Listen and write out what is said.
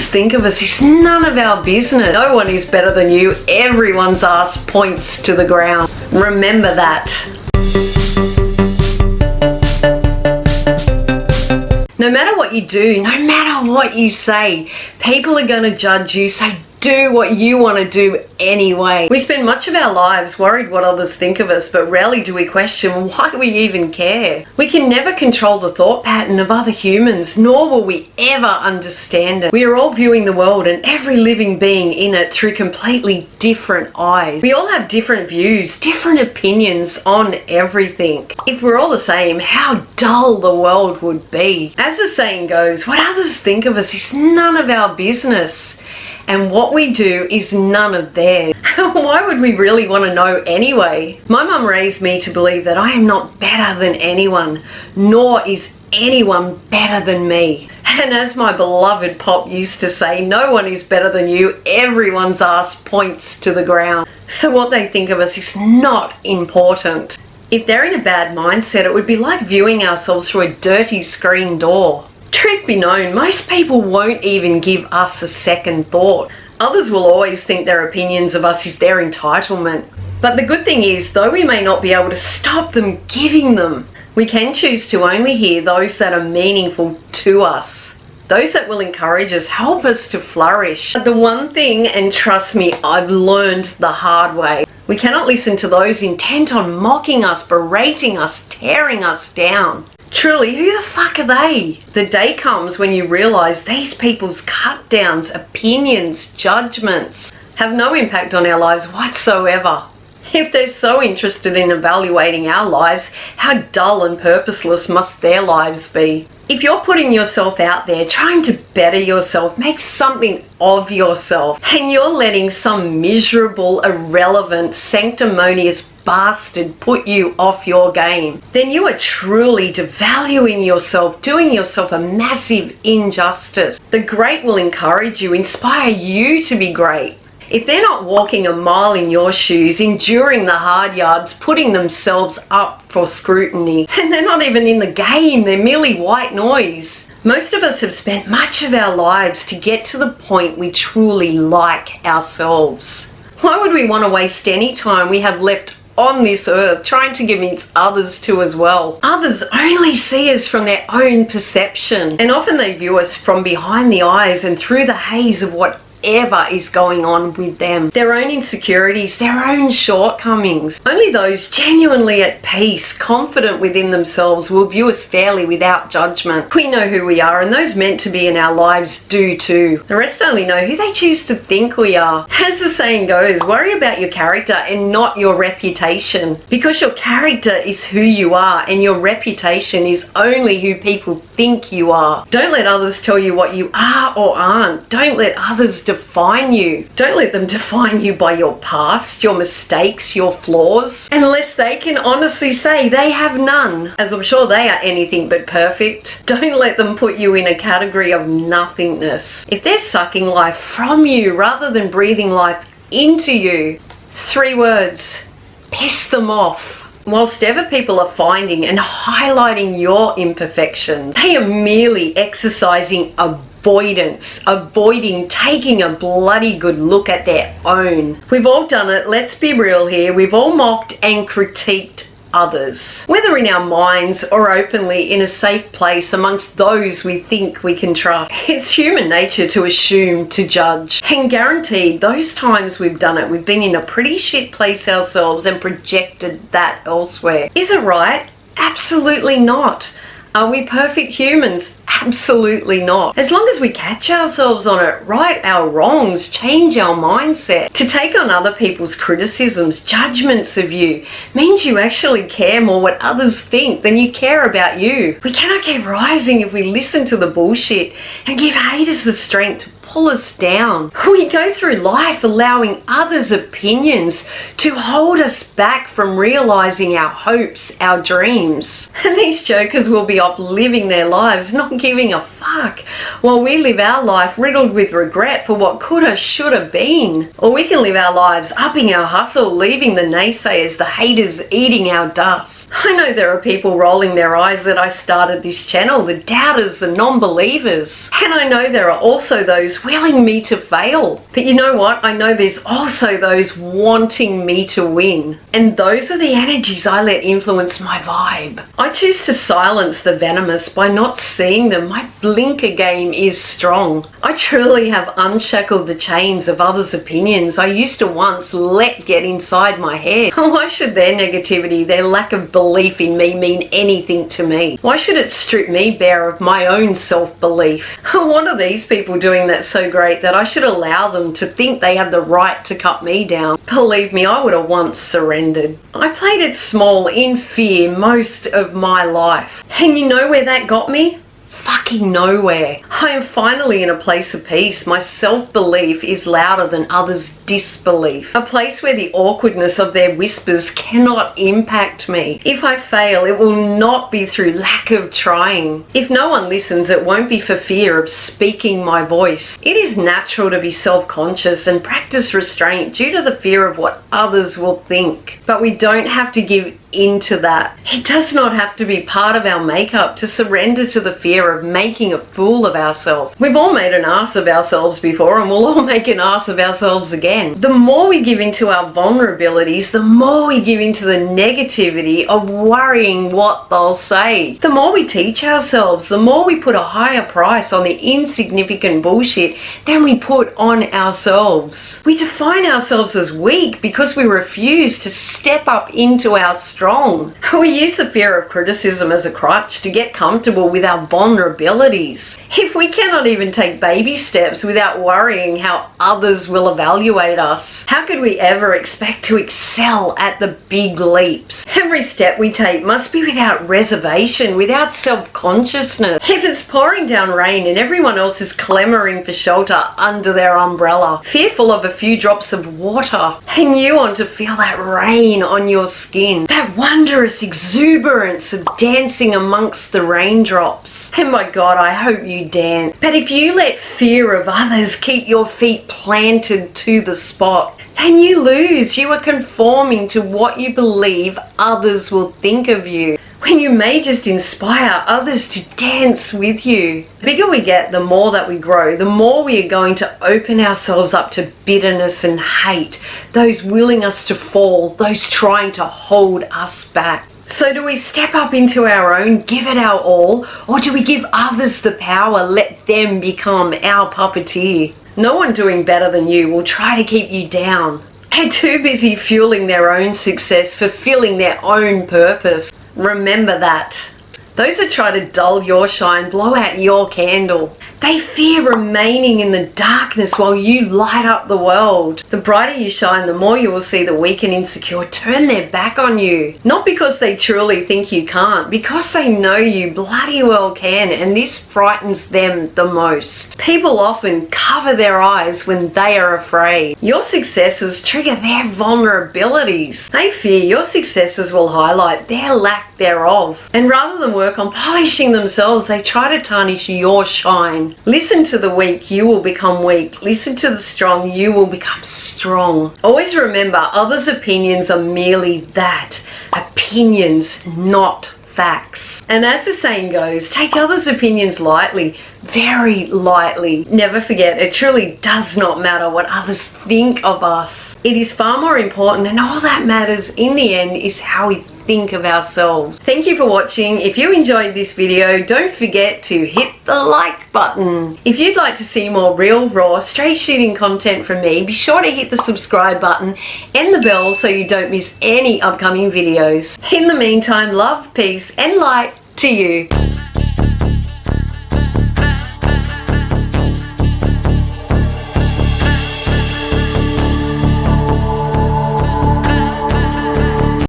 others think of us is none of our business. No one is better than you. Everyone's ass points to the ground. Remember that. No matter what you do, no matter what you say, people are going to judge you, so do what you want to do anyway. We spend much of our lives worried what others think of us, but rarely do we question why we even care. We can never control the thought pattern of other humans, nor will we ever understand it. We are all viewing the world and every living being in it through completely different eyes. We all have different views, different opinions on everything. If we're all the same, how dull the world would be. As the saying goes, what others think of us is none of our business. And what we do is none of theirs. Why would we really want to know anyway? My mum raised me to believe that I am not better than anyone, nor is anyone better than me. And as my beloved Pop used to say, no one is better than you. Everyone's ass points to the ground. So what they think of us is not important. If they're in a bad mindset, it would be like viewing ourselves through a dirty screen door. Truth be known, most people won't even give us a second thought. Others will always think their opinions of us is their entitlement. But the good thing is, though we may not be able to stop them giving them, we can choose to only hear those that are meaningful to us. Those that will encourage us, help us to flourish. But the one thing, and trust me, I've learned the hard way, we cannot listen to those intent on mocking us, berating us, tearing us down. Truly, who the fuck are they? The day comes when you realise these people's cut downs, opinions, judgments have no impact on our lives whatsoever. If they're so interested in evaluating our lives, how dull and purposeless must their lives be? If you're putting yourself out there, trying to better yourself, make something of yourself, and you're letting some miserable, irrelevant, sanctimonious bastard put you off your game, then you are truly devaluing yourself, doing yourself a massive injustice. The great will encourage you, inspire you to be great. If they're not walking a mile in your shoes, enduring the hard yards, putting themselves up for scrutiny, and they're not even in the game, they're merely white noise. Most of us have spent much of our lives to get to the point we truly like ourselves. Why would we want to waste any time we have left on this earth trying to convince others to as well? Others only see us from their own perception, and often they view us from behind the eyes and through the haze of whatever is going on with them, their own insecurities, their own shortcomings. Only those genuinely at peace, confident within themselves, will view us fairly without judgment. We know who we are, and those meant to be in our lives do too. The rest only know who they choose to think we are. As the saying goes, worry about your character and not your reputation, because your character is who you are and your reputation is only who people think you are. Don't let others tell you what you are or aren't. Don't let others define you. Don't let them define you by your past, your mistakes, your flaws, unless they can honestly say they have none, as I'm sure they are anything but perfect. Don't let them put you in a category of nothingness. If they're sucking life from you rather than breathing life into you, 3 words: piss them off. Whilst ever people are finding and highlighting your imperfections, they are merely exercising avoidance, avoiding taking a bloody good look at their own. We've all done it, let's be real here. We've all mocked and critiqued others, whether in our minds or openly in a safe place amongst those we think we can trust. It's human nature to assume, to judge, and guaranteed those times we've done it, we've been in a pretty shit place ourselves and projected that elsewhere. Is it right? Absolutely not. Are we perfect humans? Absolutely not. As long as we catch ourselves on it, right our wrongs, change our mindset. To take on other people's criticisms, judgments of you, means you actually care more what others think than you care about you. We cannot keep rising if we listen to the bullshit and give haters the strength to pull us down. We go through life allowing others' opinions to hold us back from realizing our hopes, our dreams. And these jokers will be off living their lives, not giving a fuck fuck, while we live our life riddled with regret for what coulda, shoulda been. Or we can live our lives upping our hustle, leaving the naysayers, the haters eating our dust. I know there are people rolling their eyes that I started this channel, the doubters, the non-believers. And I know there are also those willing me to fail. But you know what? I know there's also those wanting me to win. And those are the energies I let influence my vibe. I choose to silence the venomous by not seeing them. My blinker game is strong. I truly have unshackled the chains of others' opinions I used to once let get inside my head. Why should their negativity, their lack of belief in me mean anything to me? Why should it strip me bare of my own self-belief? What are these people doing that's so great that I should allow them to think they have the right to cut me down? Believe me, I would have once surrendered. I played it small in fear most of my life. And you know where that got me? Fucking nowhere. I am finally in a place of peace. My self-belief is louder than others' disbelief. A place where the awkwardness of their whispers cannot impact me. If I fail, it will not be through lack of trying. If no one listens, it won't be for fear of speaking my voice. It is natural to be self-conscious and practice restraint due to the fear of what others will think. But we don't have to give into that. It does not have to be part of our makeup to surrender to the fear of making a fool of ourselves. We've all made an ass of ourselves before, and we'll all make an ass of ourselves again. The more we give into our vulnerabilities, the more we give into the negativity of worrying what they'll say. The more we teach ourselves, the more we put a higher price on the insignificant bullshit than we put on ourselves. We define ourselves as weak because we refuse to step up into our strong. We use the fear of criticism as a crutch to get comfortable with our vulnerabilities. If we cannot even take baby steps without worrying how others will evaluate us, how could we ever expect to excel at the big leaps? Every step we take must be without reservation, without self-consciousness. If it's pouring down rain and everyone else is clamoring for shelter under their umbrella, fearful of a few drops of water, and you want to feel that rain on your skin, that wondrous exuberance of dancing amongst the raindrops. And my God, I hope you dance. But if you let fear of others keep your feet planted to the spot, then you lose. You are conforming to what you believe others will think of you, when you may just inspire others to dance with you. The bigger we get, the more that we grow, the more we are going to open ourselves up to bitterness and hate, those willing us to fall, those trying to hold us back. So do we step up into our own, give it our all, or do we give others the power, let them become our puppeteer? No one doing better than you will try to keep you down. They're too busy fueling their own success, fulfilling their own purpose. Remember that. Those that try to dull your shine, blow out your candle. They fear remaining in the darkness while you light up the world. The brighter you shine, the more you will see the weak and insecure turn their back on you. Not because they truly think you can't, because they know you bloody well can, and this frightens them the most. People often cover their eyes when they are afraid. Your successes trigger their vulnerabilities. They fear your successes will highlight their lack thereof. And rather than work on polishing themselves, they try to tarnish your shine. Listen to the weak, you will become weak. Listen to the strong, you will become strong. Always remember, others' opinions are merely that. Opinions, not facts. And as the saying goes, take others' opinions lightly, very lightly. Never forget, it truly does not matter what others think of us. It is far more important, and all that matters in the end is how we think of ourselves. Thank you for watching. If you enjoyed this video, don't forget to hit the like button. If you'd like to see more real, raw, straight shooting content from me, be sure to hit the subscribe button and the bell so you don't miss any upcoming videos. In the meantime, love, peace, and light to you.